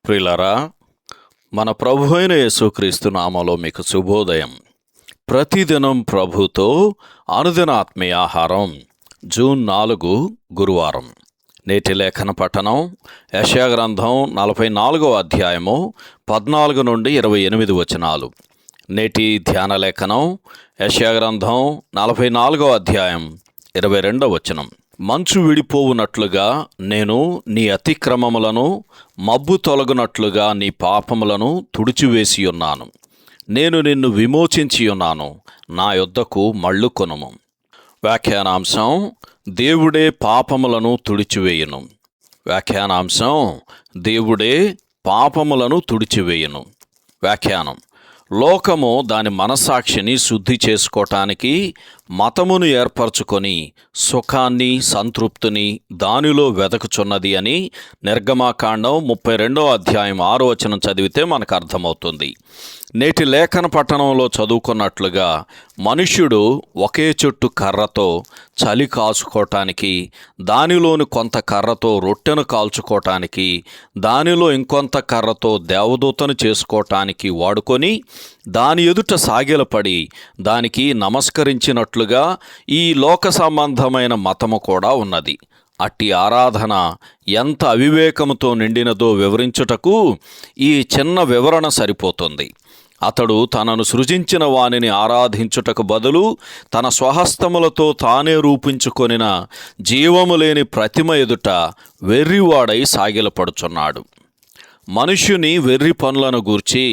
ప్రియులారా, మన ప్రభు అయిన యేసుక్రీస్తు నామములో మీకు శుభోదయం. ప్రతిదినం ప్రభుతో అనుదిన ఆత్మీయ ఆహారం. జూన్ 4 గురువారం. నేటి లేఖన పఠనం యెషయా గ్రంథం 44వ అధ్యాయము 14 నుండి 28 వచనాలు. నేటి ధ్యాన లేఖనం యెషయా గ్రంథం 44వ అధ్యాయం 22వ వచనం. మంచు విడిపోవునట్లుగా నేను నీ అతిక్రమములను, మబ్బు తొలగునట్లుగా నీ పాపములను తుడిచివేసి ఉన్నాను. నేను నిన్ను విమోచించి ఉన్నాను, నా యొద్దకు మళ్ళుకొనుము. వ్యాఖ్యానాంశం: దేవుడే పాపములను తుడిచివేయును. వ్యాఖ్యానాంశం: దేవుడే పాపములను తుడిచివేయును. వ్యాఖ్యానం: లోకము దాని మనస్సాక్షిని శుద్ధి చేసుకోవటానికి మతమును ఏర్పరచుకొని సుఖాన్ని, సంతృప్తిని దానిలో వెదకుచున్నది అని నిర్గమాకాండం 32వ అధ్యాయం 6వ వచనం చదివితే మనకు అర్థమవుతుంది. నేటి లేఖన పట్టణంలో చదువుకున్నట్లుగా మనుష్యుడు ఒకే చెట్టు కర్రతో చలి కాచుకోవటానికి, దానిలోని కొంత కర్రతో రొట్టెను కాల్చుకోవటానికి, దానిలో ఇంకొంత కర్రతో దేవదూతను చేసుకోవటానికి వాడుకొని దాని ఎదుట సాగిలపడి దానికి నమస్కరించినట్లుగా ఈ లోక సంబంధమైన మతము కూడా ఉన్నది. అట్టి ఆరాధన ఎంత అవివేకముతో నిండినదో వివరించుటకు ఈ చిన్న వివరణ సరిపోతుంది. అతడు తనను సృజించిన వానిని ఆరాధించుటకు బదులు తన స్వహస్తములతో తానే రూపించుకొనిన జీవము లేని ప్రతిమ ఎదుట వెర్రివాడై సాగిలపడుచున్నాడు. మనుష్యుని వెర్రి పనులను గూర్చి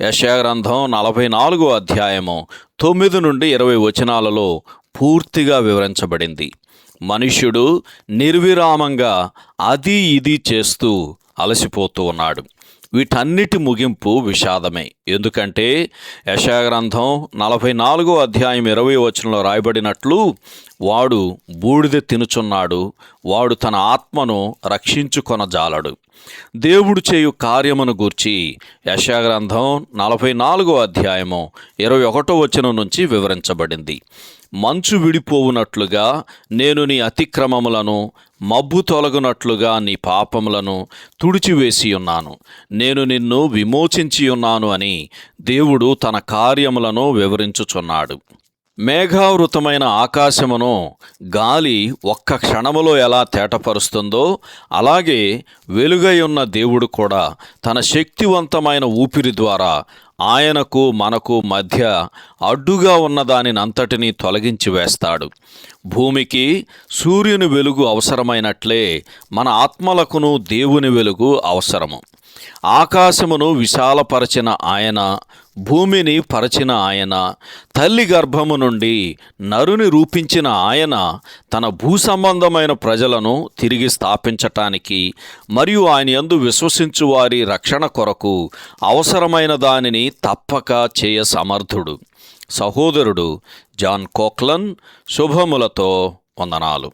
యెషయా గ్రంథం 44వ అధ్యాయము 9 నుండి 20 వచనాలలో పూర్తిగా వివరించబడింది. మనుష్యుడు నిర్విరామంగా అది ఇది చేస్తూ అలసిపోతూ ఉన్నాడు. వీటన్నిటి ముగింపు విషాదమే. ఎందుకంటే యెషయా గ్రంథం 44వ అధ్యాయం 20వ వచనంలో రాయబడినట్లు, వాడు బూడిద తినుచున్నాడు, వాడు తన ఆత్మను రక్షించుకొనజాలడు. దేవుడు చేయు కార్యమును గూర్చి యెషయా గ్రంథం 44వ అధ్యాయము 21వ వచనం నుంచి వివరించబడింది. మంచు విడిపోవునట్లుగా నేను నీ అతిక్రమములను, మబ్బు తొలగునట్లుగా నీ పాపములను తుడిచివేసి ఉన్నాను. నేను నిన్ను విమోచించి ఉన్నాను అని దేవుడు తన కార్యములను వివరించుచున్నాడు. మేఘావృతమైన ఆకాశమును గాలి ఒక్క క్షణములో ఎలా తేటపరుస్తుందో, అలాగే వెలుగై ఉన్న దేవుడు కూడా తన శక్తివంతమైన ఊపిరి ద్వారా ఆయనకు మనకు మధ్య అడ్డుగా ఉన్నదానినంతటినీ తొలగించి వేస్తాడు. భూమికి సూర్యుని వెలుగు అవసరమైనట్లే మన ఆత్మలకును దేవుని వెలుగు అవసరము. ఆకాశమును విశాలపరచిన ఆయన, భూమిని పరచిన ఆయన, తల్లి గర్భము నుండి నరుని రూపించిన ఆయన తన భూసంబంధమైన ప్రజలను తిరిగి స్థాపించటానికి మరియు ఆయన యందు విశ్వసించు వారి రక్షణ కొరకు అవసరమైన దానిని తప్పక చేయ సమర్థుడు. సహోదరుడు జాన్ కోక్లన్. శుభములతో వందనాలు.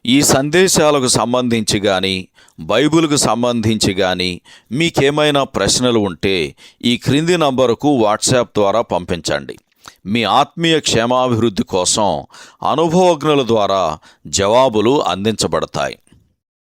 ఈ సందేశాలకు సంబంధించి కానీ, బైబిల్కు సంబంధించి కానీ మీకేమైనా ప్రశ్నలు ఉంటే ఈ క్రింది నంబరుకు వాట్సాప్ ద్వారా పంపించండి. మీ ఆత్మీయ క్షేమాభివృద్ధి కోసం అనుభవజ్ఞుల ద్వారా జవాబులు అందించబడతాయి.